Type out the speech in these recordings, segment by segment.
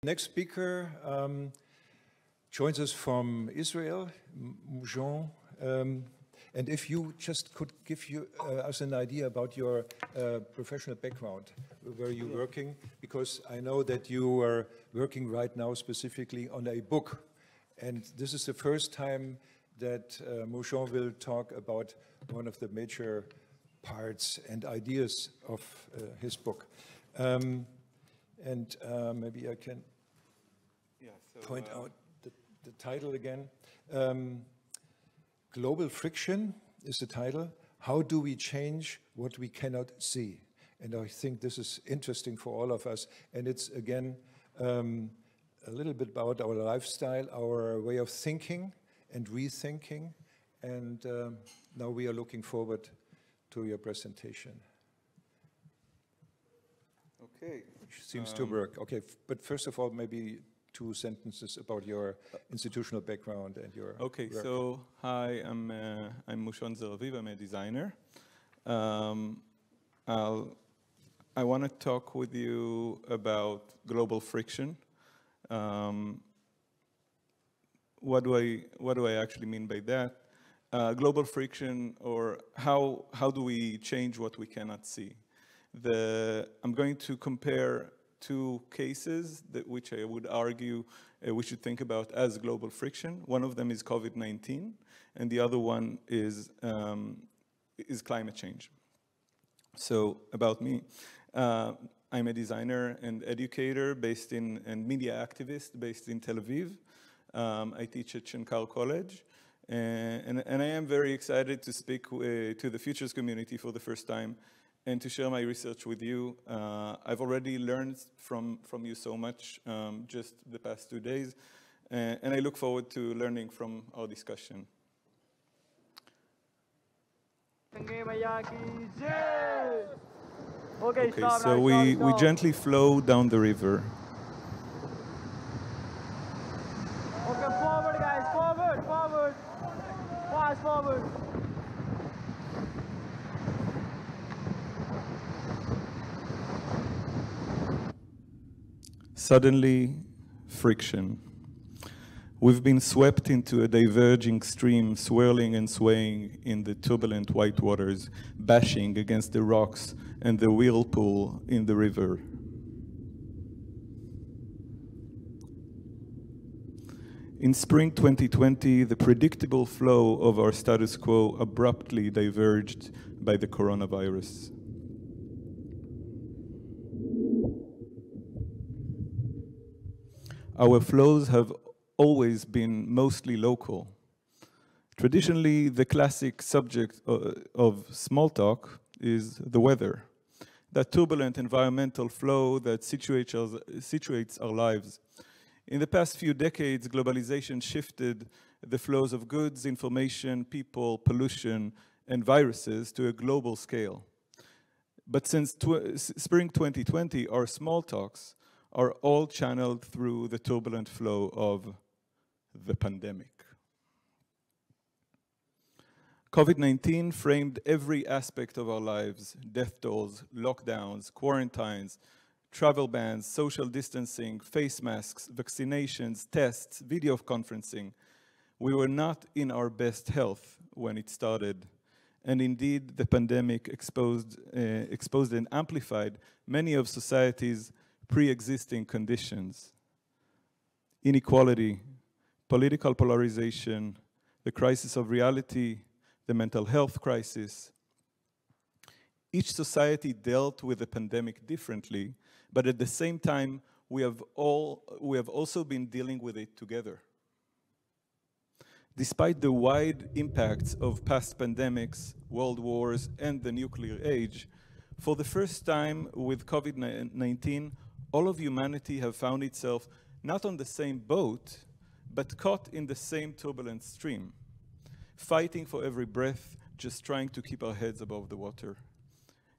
Next speaker joins us from Israel, Mushon. And if you just could give us an idea about your professional background, where you're working, because I know that you are working right now specifically on a book. And this is the first time that Mushon will talk about one of the major parts and ideas of his book. Maybe I can point out the title again. Global Friction is the title. How do we change what we cannot see? And I think this is interesting for all of us. And it's, again, a little bit about our lifestyle, our way of thinking and rethinking. And now we are looking forward to your presentation. Okay. Which seems to work. Okay, but first of all, maybe 2 sentences about your institutional background and your Okay, work. so hi, I'm Mushon Zer-Aviv, I'm a designer. I want to talk with you about global friction. What do I actually mean by that? Global friction, or how do we change what we cannot see? I'm going to compare 2 cases which I would argue we should think about as global friction. One of them is COVID-19, and the other one is climate change. So about me, I'm a designer and educator and media activist based in Tel Aviv. I teach at Shankar College, and I am very excited to speak to the futures community for the first time and to share my research with you. I've already learned from you so much just the past 2 days, and I look forward to learning from our discussion. Okay, so we gently flow down the river. Okay, forward guys, forward, forward. Fast forward. Suddenly, friction. We've been swept into a diverging stream, swirling and swaying in the turbulent white waters, bashing against the rocks and the whirlpool in the river. In spring 2020, the predictable flow of our status quo abruptly diverged by the coronavirus. Our flows have always been mostly local. Traditionally, the classic subject of small talk is the weather, that turbulent environmental flow that situates our lives. In the past few decades, globalization shifted the flows of goods, information, people, pollution, and viruses to a global scale. But since spring 2020, our small talks are all channeled through the turbulent flow of the pandemic. COVID-19 framed every aspect of our lives: death tolls, lockdowns, quarantines, travel bans, social distancing, face masks, vaccinations, tests, video conferencing. We were not in our best health when it started. And indeed, the pandemic exposed and amplified many of society's pre-existing conditions: inequality, political polarization, the crisis of reality, the mental health crisis. Each society dealt with the pandemic differently, but at the same time, we have also been dealing with it together. Despite the wide impacts of past pandemics, world wars, and the nuclear age, for the first time with COVID-19, all of humanity have found itself not on the same boat, but caught in the same turbulent stream, fighting for every breath, just trying to keep our heads above the water.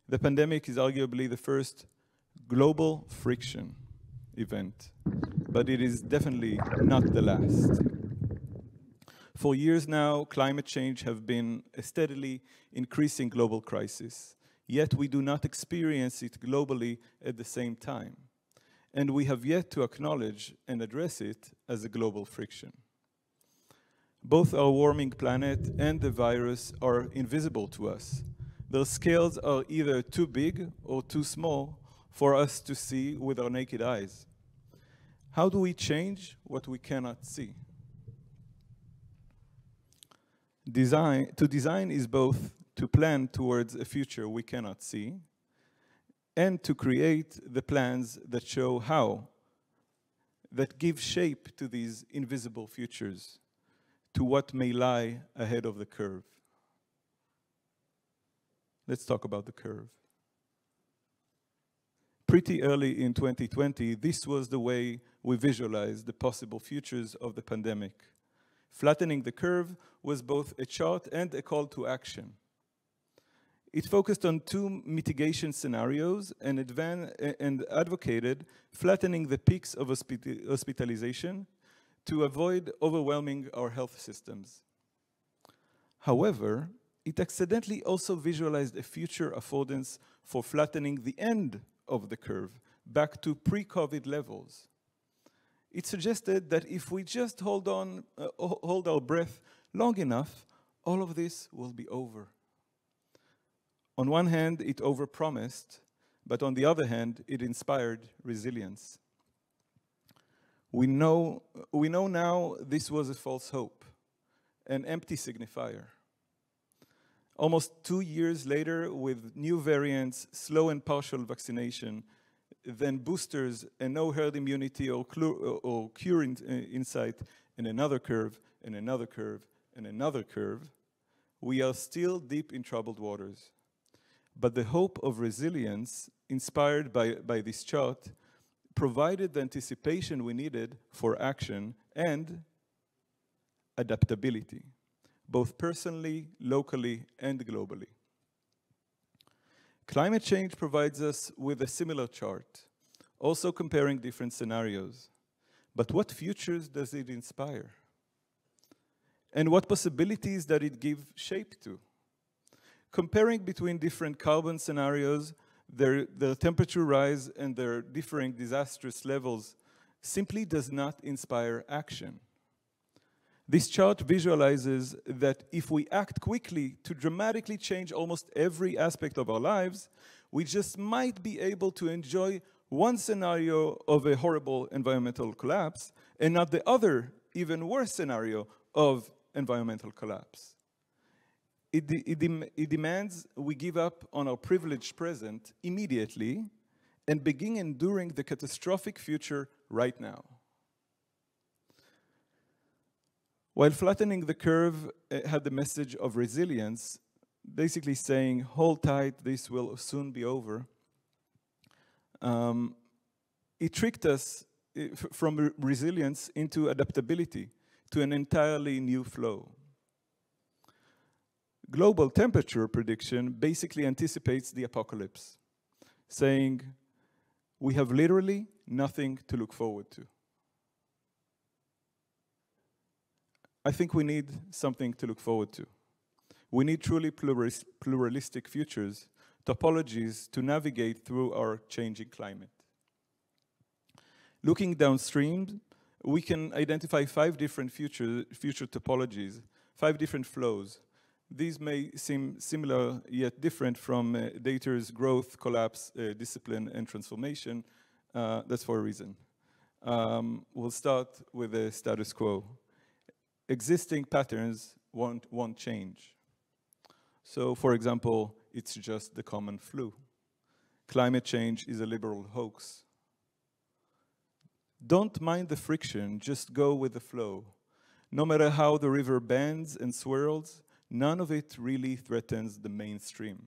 The pandemic is arguably the first global friction event, but it is definitely not the last. For years now, climate change has been a steadily increasing global crisis, yet we do not experience it globally at the same time. and we have yet to acknowledge and address it as a global friction. Both our warming planet and the virus are invisible to us. Their scales are either too big or too small for us to see with our naked eyes. How do we change what we cannot see? To design is both to plan towards a future we cannot see and to create the plans that show how, that give shape to these invisible futures, to what may lie ahead of the curve. Let's talk about the curve. Pretty early in 2020, this was the way we visualized the possible futures of the pandemic. Flattening the curve was both a chart and a call to action. It focused on two mitigation scenarios and advocated flattening the peaks of hospitalization to avoid overwhelming our health systems. However, it accidentally also visualized a future affordance for flattening the end of the curve back to pre-COVID levels. It suggested that if we just hold our breath long enough, all of this will be over. On one hand, it overpromised, but on the other hand, it inspired resilience. We know now this was a false hope, an empty signifier. Almost 2 years later, with new variants, slow and partial vaccination, then boosters and no herd immunity or cure in sight, and another curve, and another curve, and another curve, we are still deep in troubled waters. But the hope of resilience, inspired by this chart, provided the anticipation we needed for action and adaptability, both personally, locally, and globally. Climate change provides us with a similar chart, also comparing different scenarios. But what futures does it inspire? And what possibilities does it give shape to? Comparing between different carbon scenarios, their temperature rise and their differing disastrous levels simply does not inspire action. This chart visualizes that if we act quickly to dramatically change almost every aspect of our lives, we just might be able to enjoy one scenario of a horrible environmental collapse and not the other, even worse scenario of environmental collapse. It demands we give up on our privileged present immediately and begin enduring the catastrophic future right now. While flattening the curve had the message of resilience, basically saying, hold tight, this will soon be over, it tricked us from resilience into adaptability, to an entirely new flow. Global temperature prediction basically anticipates the apocalypse, saying we have literally nothing to look forward to. I think we need something to look forward to. We need truly pluralistic futures, topologies to navigate through our changing climate. Looking downstream, we can identify 5 different future topologies, 5 different flows. These may seem similar yet different from data's growth, collapse, discipline, and transformation. That's for a reason. We'll start with the status quo. Existing patterns won't change. So, for example, it's just the common flu. Climate change is a liberal hoax. Don't mind the friction, just go with the flow. No matter how the river bends and swirls, none of it really threatens the mainstream.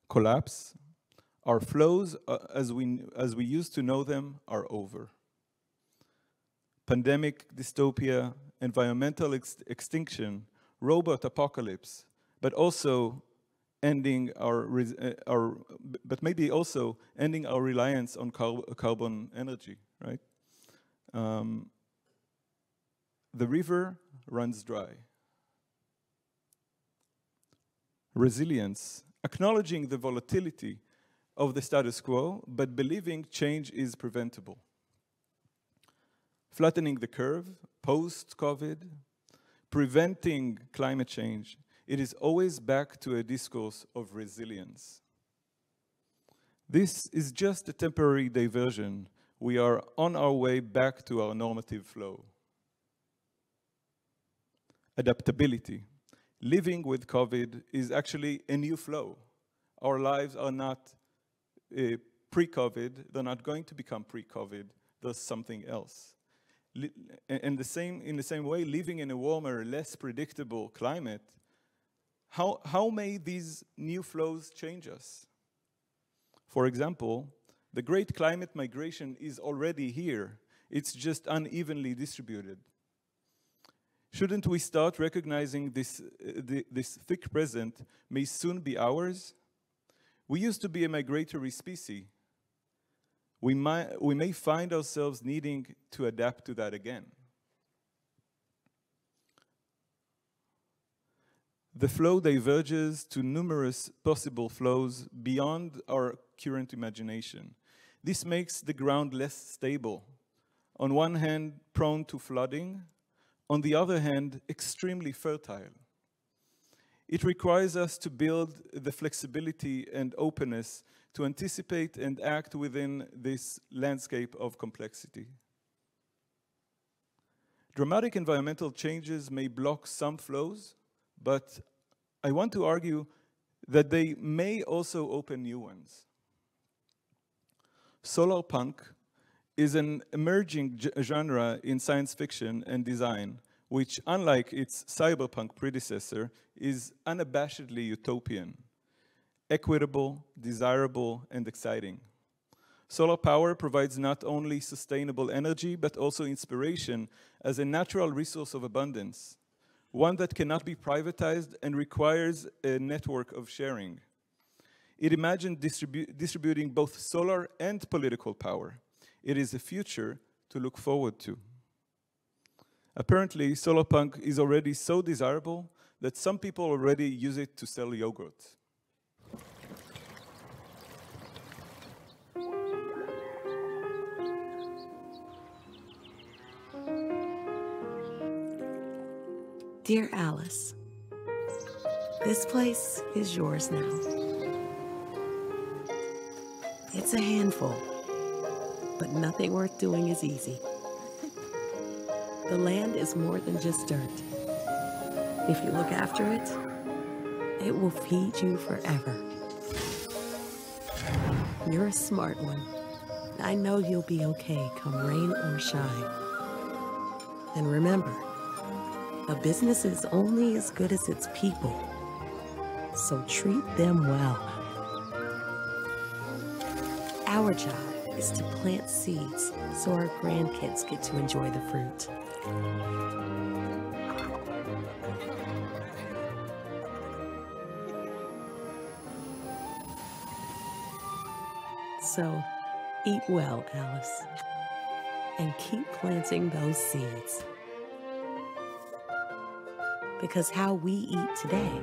Collapse. Our flows, as we used to know them, are over. Pandemic dystopia, environmental extinction, robot apocalypse, but also ending but maybe also ending our reliance on carbon energy, right? The river runs dry. Resilience, acknowledging the volatility of the status quo, but believing change is preventable. Flattening the curve, post-COVID, preventing climate change, it is always back to a discourse of resilience. This is just a temporary diversion. We are on our way back to our normative flow. Adaptability. Living with COVID is actually a new flow. Our lives are not pre-COVID, they're not going to become pre-COVID, there's something else. In the same way, living in a warmer, less predictable climate, how may these new flows change us? For example, the great climate migration is already here. It's just unevenly distributed. Shouldn't we start recognizing this thick present may soon be ours? We used to be a migratory species. We may find ourselves needing to adapt to that again. The flow diverges to numerous possible flows beyond our current imagination. This makes the ground less stable. On one hand, prone to flooding. On the other hand, extremely fertile. It requires us to build the flexibility and openness to anticipate and act within this landscape of complexity. Dramatic environmental changes may block some flows, but I want to argue that they may also open new ones. Solar punk is an emerging genre in science fiction and design, which, unlike its cyberpunk predecessor, is unabashedly utopian, equitable, desirable, and exciting. Solar power provides not only sustainable energy, but also inspiration as a natural resource of abundance, one that cannot be privatized and requires a network of sharing. It imagined distributing both solar and political power. It is a future to look forward to. Apparently, solar punk is already so desirable that some people already use it to sell yogurt. Dear Alice, this place is yours now. It's a handful, but nothing worth doing is easy. The land is more than just dirt. If you look after it, it will feed you forever. You're a smart one. I know you'll be okay come rain or shine. And remember, a business is only as good as its people, so treat them well. Our job is to plant seeds so our grandkids get to enjoy the fruit. So, eat well, Alice, and keep planting those seeds. Because how we eat today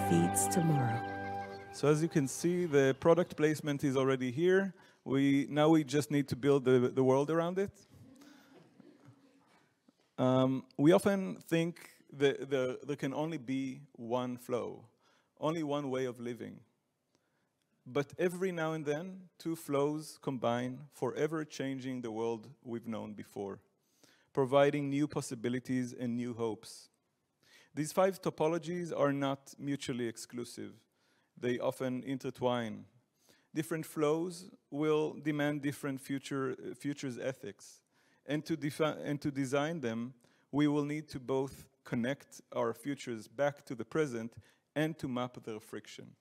feeds tomorrow. So as you can see, the product placement is already here. Now we just need to build the world around it. We often think that there can only be one flow, only one way of living. But every now and then, two flows combine, forever changing the world we've known before, providing new possibilities and new hopes. These 5 topologies are not mutually exclusive. They often intertwine. Different flows will demand different futures ethics. And to design them, we will need to both connect our futures back to the present and to map their friction.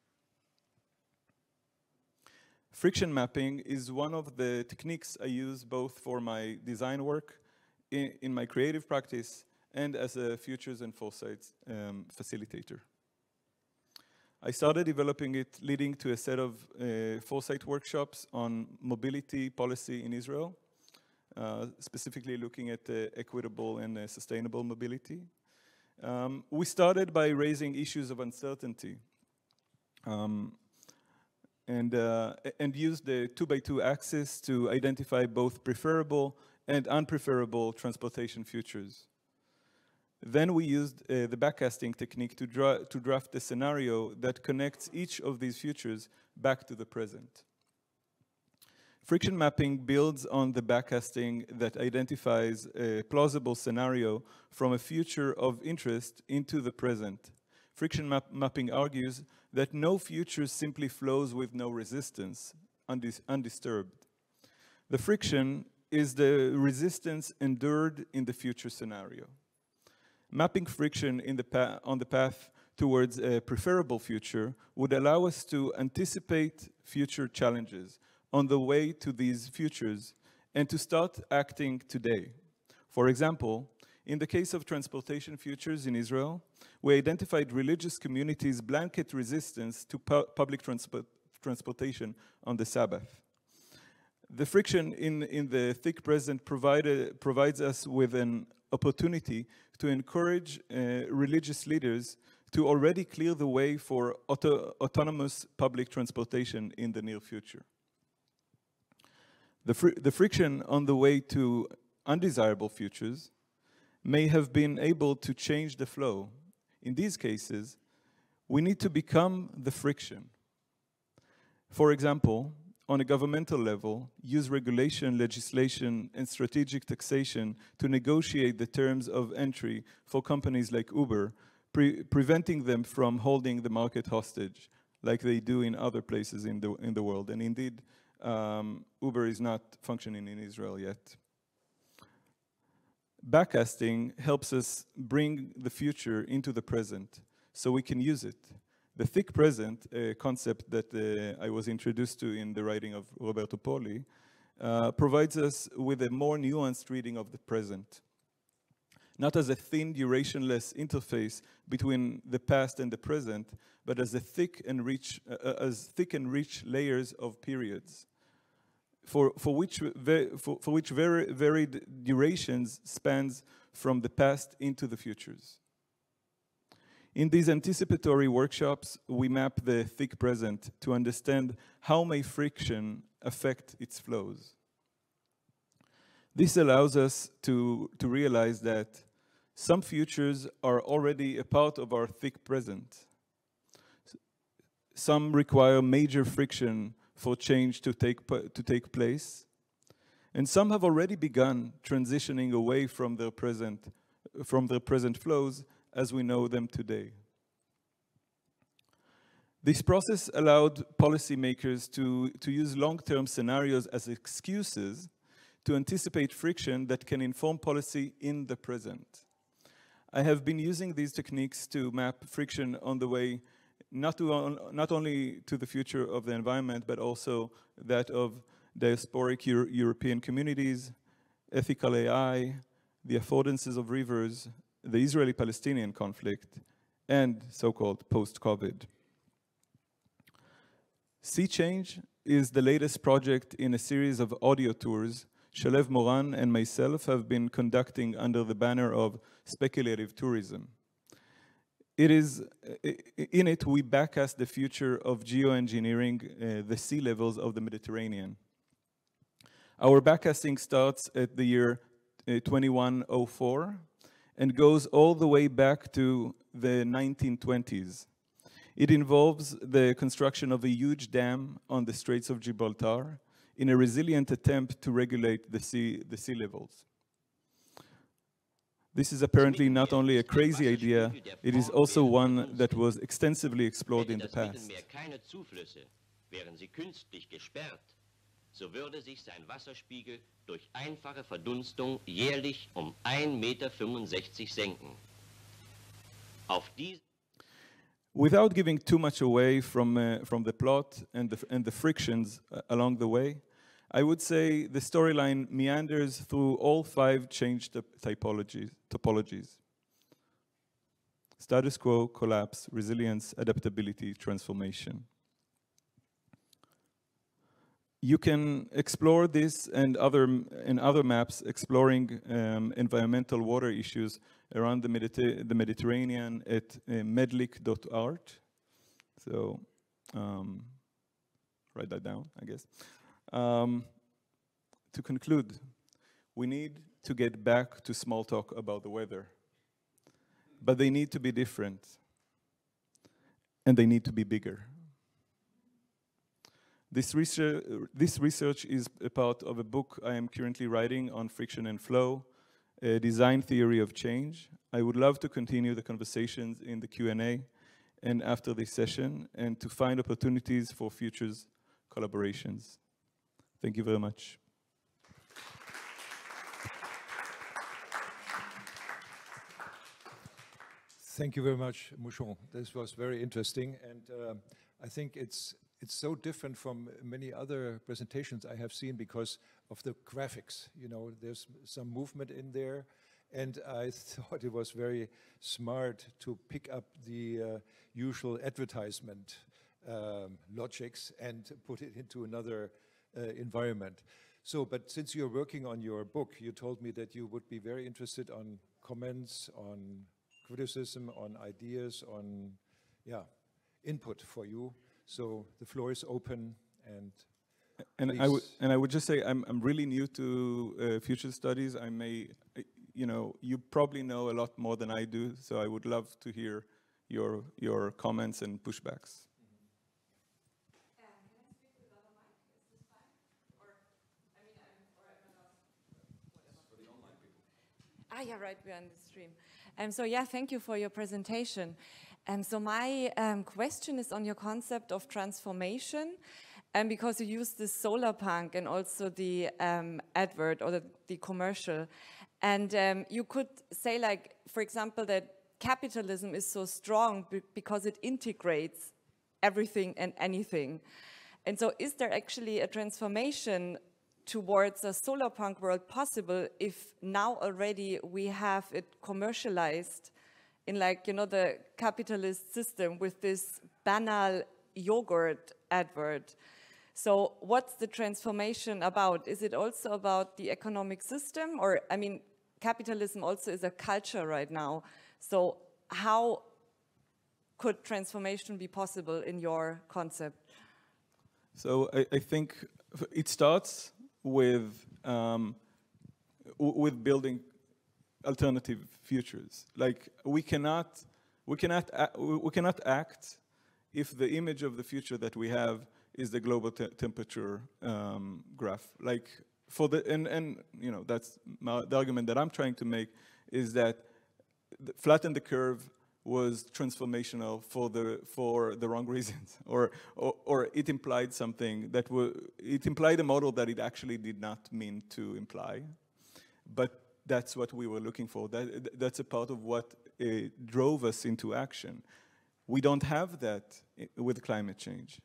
Friction mapping is one of the techniques I use both for my design work, in my creative practice, and as a futures and foresight facilitator. I started developing it leading to a set of foresight workshops on mobility policy in Israel, specifically looking at equitable and sustainable mobility. We started by raising issues of uncertainty. and use the 2x2 axis to identify both preferable and unpreferable transportation futures. Then we used the backcasting technique to draft a scenario that connects each of these futures back to the present. Friction mapping builds on the backcasting that identifies a plausible scenario from a future of interest into the present. Friction mapping argues that no future simply flows with no resistance, undisturbed. The friction is the resistance endured in the future scenario. Mapping friction on the path towards a preferable future would allow us to anticipate future challenges on the way to these futures and to start acting today. For example, in the case of transportation futures in Israel, we identified religious communities' blanket resistance to public transportation on the Sabbath. The friction in the thick present provides us with an opportunity to encourage religious leaders to already clear the way for autonomous public transportation in the near future. The friction on the way to undesirable futures may have been able to change the flow. In these cases, we need to become the friction. For example, on a governmental level, use regulation, legislation, and strategic taxation to negotiate the terms of entry for companies like Uber, preventing them from holding the market hostage, like they do in other places in the world. And indeed, Uber is not functioning in Israel yet. Backcasting helps us bring the future into the present so we can use it. The thick present, a concept that I was introduced to in the writing of Roberto Poli, provides us with a more nuanced reading of the present. Not as a thin, durationless interface between the past and the present, but as thick and rich layers of periods, for which very varied durations spans from the past into the futures. In these anticipatory workshops, we map the thick present to understand how may friction affect its flows. This allows us to realize that some futures are already a part of our thick present. Some require major friction for change to take place, and some have already begun transitioning away from their present flows as we know them today. This process allowed policymakers to use long-term scenarios as excuses to anticipate friction that can inform policy in the present. I have been using these techniques to map friction on the way not only to the future of the environment, but also that of diasporic European communities, ethical AI, the affordances of rivers, the Israeli-Palestinian conflict, and so-called post-COVID. Sea Change is the latest project in a series of audio tours Shalev Moran and myself have been conducting under the banner of speculative tourism. In it, we backcast the future of geoengineering the sea levels of the Mediterranean. Our backcasting starts at the year 2104 and goes all the way back to the 1920s. It involves the construction of a huge dam on the Straits of Gibraltar in a resilient attempt to regulate the sea levels. This is apparently not only a crazy idea, it is also one that was extensively explored in the past. So würde sich sein Wasserspiegel durch einfache Verdunstung jährlich 1,65 Meter senken. Auf diese Without giving too much away from the plot and the frictions along the way, I would say the storyline meanders through all 5 change topologies. Status quo, collapse, resilience, adaptability, transformation. You can explore this and other maps exploring environmental water issues around the Mediterranean at medlik.art. So write that down, I guess. To conclude, we need to get back to small talk about the weather. But they need to be different. And they need to be bigger. This research is a part of a book I am currently writing on friction and flow, a design theory of change. I would love to continue the conversations in the Q&A and after this session, and to find opportunities for future collaborations. Thank you very much. Thank you very much, Mushon. This was very interesting, and I think it's so different from many other presentations I have seen because of the graphics. You know, there's some movement in there, and I thought it was very smart to pick up the usual advertisement logics and put it into another environment. So, but since you're working on your book, you told me that you would be very interested on comments, on criticism, on ideas, on, yeah, input for you. So the floor is open, and I would just say I'm really new to future studies. I may, you know, you probably know a lot more than I do, so I would love to hear your comments and pushbacks. Can I speak without a mic? Is this fine? Or, I mean, or am I not? Whatever. For the online people. Ah, yeah, right, we're on the stream. So yeah, thank you for your presentation. So my question is on your concept of transformation, because you use the solar punk and also the advert or the commercial. And you could say, like, for example, that capitalism is so strong because it integrates everything and anything. And so is there actually a transformation towards a solar punk world possible if now already we have it commercialized in, like, you know, the capitalist system with this banal yogurt advert? So what's the transformation about? Is it also about the economic system? Or, I mean, capitalism also is a culture right now. So how could transformation be possible in your concept? So I think it starts with building alternative futures. Like, we cannot act if the image of the future that we have is the global temperature graph. Like, and you know, that's the argument that I'm trying to make, is that flatten the curve was transformational for the wrong reasons, or it implied something that it implied a model that it actually did not mean to imply, but that's what we were looking for. That's a part of what drove us into action. We don't have that with climate change.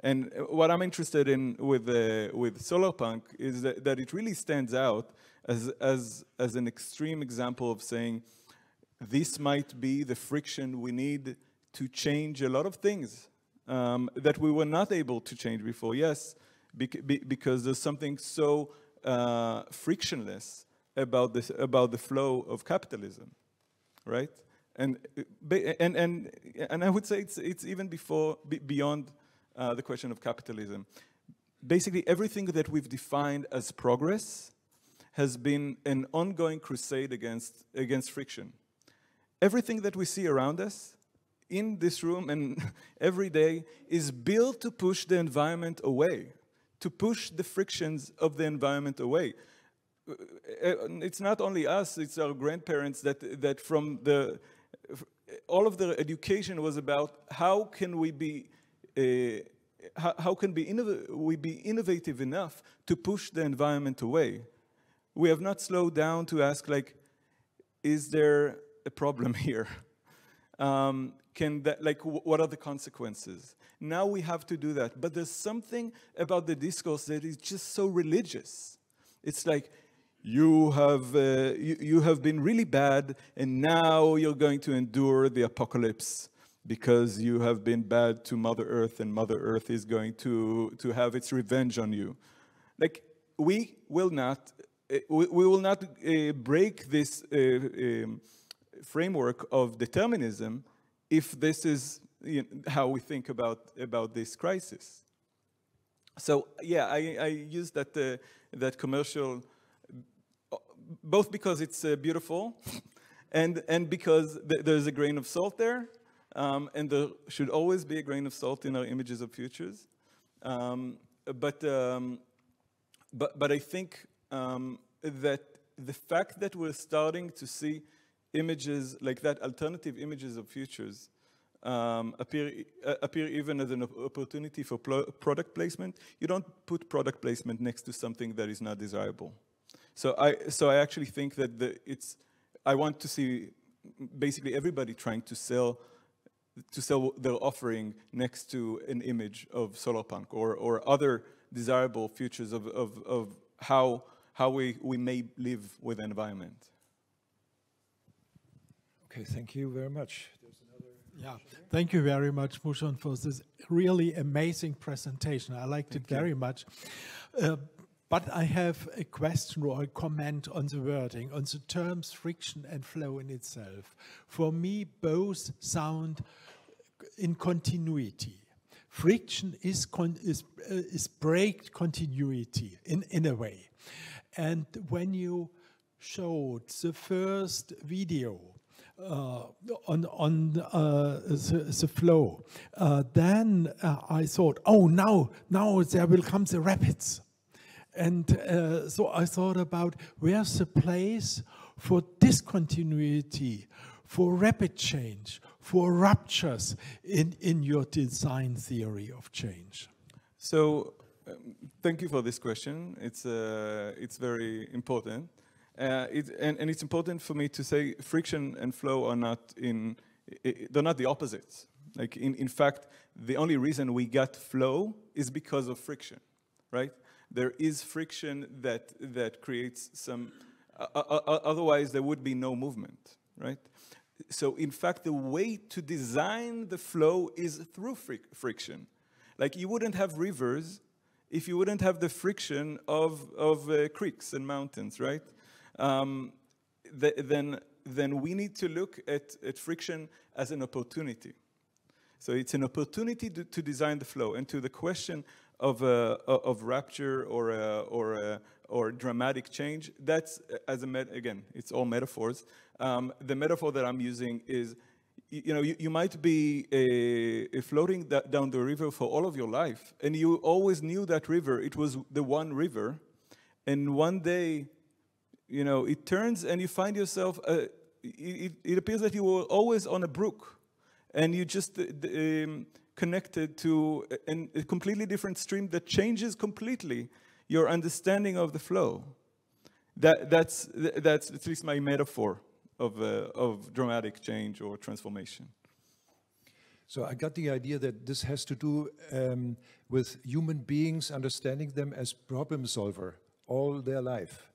And what I'm interested in with solarpunk is that it really stands out as an extreme example of saying, this might be the friction we need to change a lot of things that we were not able to change before. Yes, because there's something so frictionless about the flow of capitalism, right? And I would say it's even beyond the question of capitalism. Basically, everything that we've defined as progress has been an ongoing crusade against friction. Everything that we see around us, in this room and every day, is built to push the environment away, to push the frictions of the environment away. It's not only us, it's our grandparents that from all of their education was about how can we be innovative enough to push the environment away. We have not slowed down to ask, like, is there a problem here? What are the consequences? Now we have to do that. But there's something about the discourse that is just so religious. It's like, you have been really bad, and now you're going to endure the apocalypse because you have been bad to Mother Earth, and Mother Earth is going to have its revenge on you. Like, we will not break this framework of determinism if this is how we think about this crisis. So yeah, I use that commercial both because it's beautiful and because there's a grain of salt there, and there should always be a grain of salt in our images of futures. But I think that the fact that we're starting to see images like that, alternative images of futures, appear even as an opportunity for product placement. You don't put product placement next to something that is not desirable. So I actually think that I want to see basically everybody trying to sell their offering next to an image of solar punk or other desirable futures of how we may live with the environment. Okay, thank you very much. Yeah, thank you very much, Mushon, for this really amazing presentation. I liked it very much. But I have a question or a comment on the wording, on the terms friction and flow in itself. For me, both sound in continuity. Friction is break continuity in a way. And when you showed the first video on the flow, then I thought, oh, now there will come the rapids. And so I thought about where's the place for discontinuity, for rapid change, for ruptures in your design theory of change? So thank you for this question. It's very important. And it's important for me to say friction and flow are not they're not the opposites. Like in fact, the only reason we got flow is because of friction, right? There is friction that creates some, otherwise there would be no movement, right? So in fact, the way to design the flow is through friction. Like you wouldn't have rivers if you wouldn't have the friction of creeks and mountains, right? Then we need to look at friction as an opportunity. So it's an opportunity to design the flow. And to the question of rapture or dramatic change, that's again, it's all metaphors. The metaphor that I'm using is, you might be floating down the river for all of your life, and you always knew that river. It was the one river, and one day, it turns and you find yourself. It appears that you were always on a brook, and you just connected to a completely different stream that changes completely your understanding of the flow. That's at least my metaphor of dramatic change or transformation. So I got the idea that this has to do with human beings understanding them as problem solver all their life.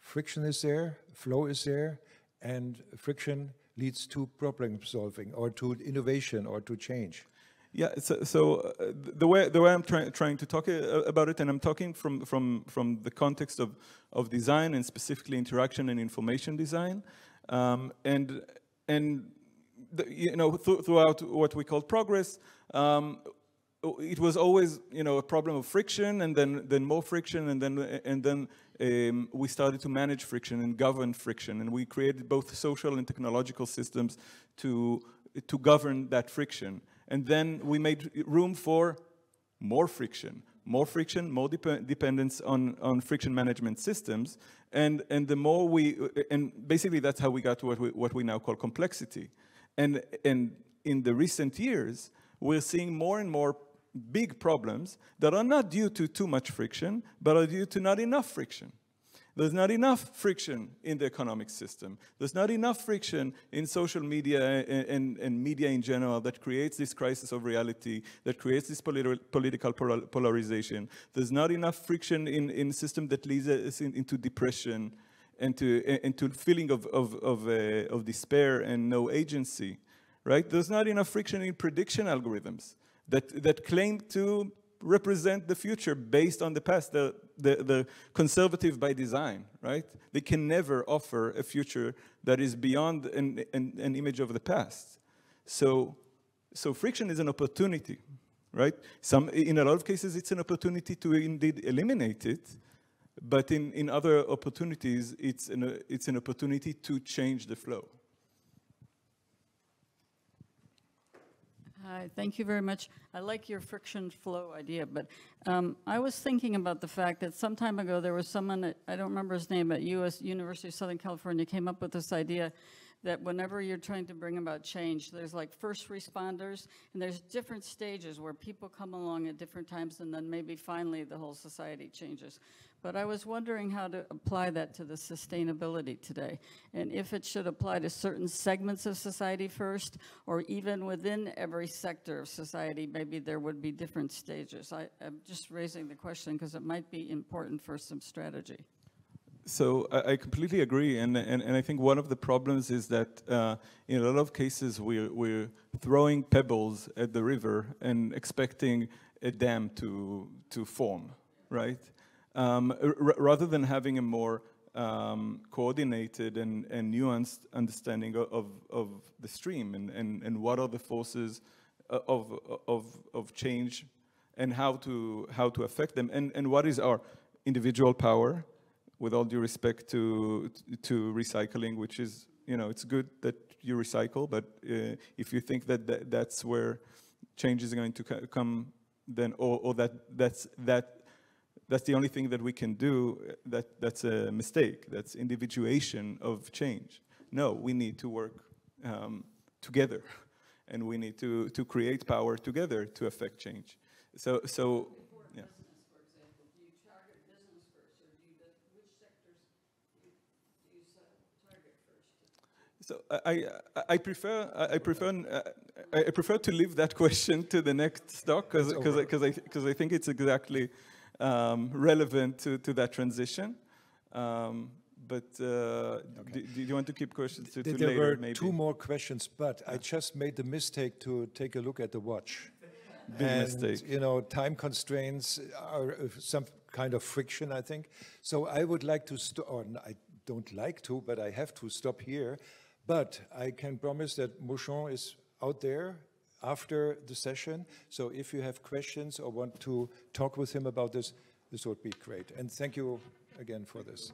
Friction is there, flow is there, and friction leads to problem solving or to innovation or to change. Yeah, so the way I'm trying to talk about it, and I'm talking from the context of design and specifically interaction and information design, and throughout what we call progress, it was always a problem of friction, and then more friction, and then we started to manage friction and govern friction, and we created both social and technological systems to govern that friction. And then we made room for more friction, more dependence on friction management systems, and the more and basically that's how we got to what we now call complexity. And in the recent years, we're seeing more and more big problems that are not due to too much friction, but are due to not enough friction. There's not enough friction in the economic system. There's not enough friction in social media and media in general that creates this crisis of reality, that creates this political polarization. There's not enough friction in system that leads us into depression and to feeling of despair and no agency, right? There's not enough friction in prediction algorithms that claim to represent the future based on the past. The conservative by design, right? They can never offer a future that is beyond an image of the past. So friction is an opportunity. right? In a lot of cases, it's an opportunity to indeed eliminate it, but in other opportunities, it's an opportunity to change the flow. Hi, thank you very much. I like your friction flow idea, but I was thinking about the fact that some time ago there was someone, I don't remember his name, at University of Southern California came up with this idea that whenever you're trying to bring about change, there's like first responders, and there's different stages where people come along at different times, and then maybe finally the whole society changes. But I was wondering how to apply that to the sustainability today, and if it should apply to certain segments of society first, or even within every sector of society, maybe there would be different stages. I'm just raising the question because it might be important for some strategy. So I completely agree, and I think one of the problems is that in a lot of cases we're throwing pebbles at the river and expecting a dam to form, right? Rather than having a more coordinated and nuanced understanding of the stream and what are the forces of change and how to affect them, and what is our individual power. With all due respect to recycling, which is, it's good that you recycle, but if you think that that's where change is going to come, then or that's the only thing that we can do, that's a mistake. That's individuation of change. No, we need to work together, and we need to create power together to affect change. So. Yeah. So I prefer to leave that question to the next talk because I think it's exactly relevant to that transition. But do you want to keep questions to later? There were maybe? 2 more questions, but I just made the mistake to take a look at the watch. Big mistake. Time constraints are some kind of friction, I think. So I would like to I don't like to, but I have to stop here. But I can promise that Mushon is out there after the session. So if you have questions or want to talk with him about this, this would be great. And thank you again for this.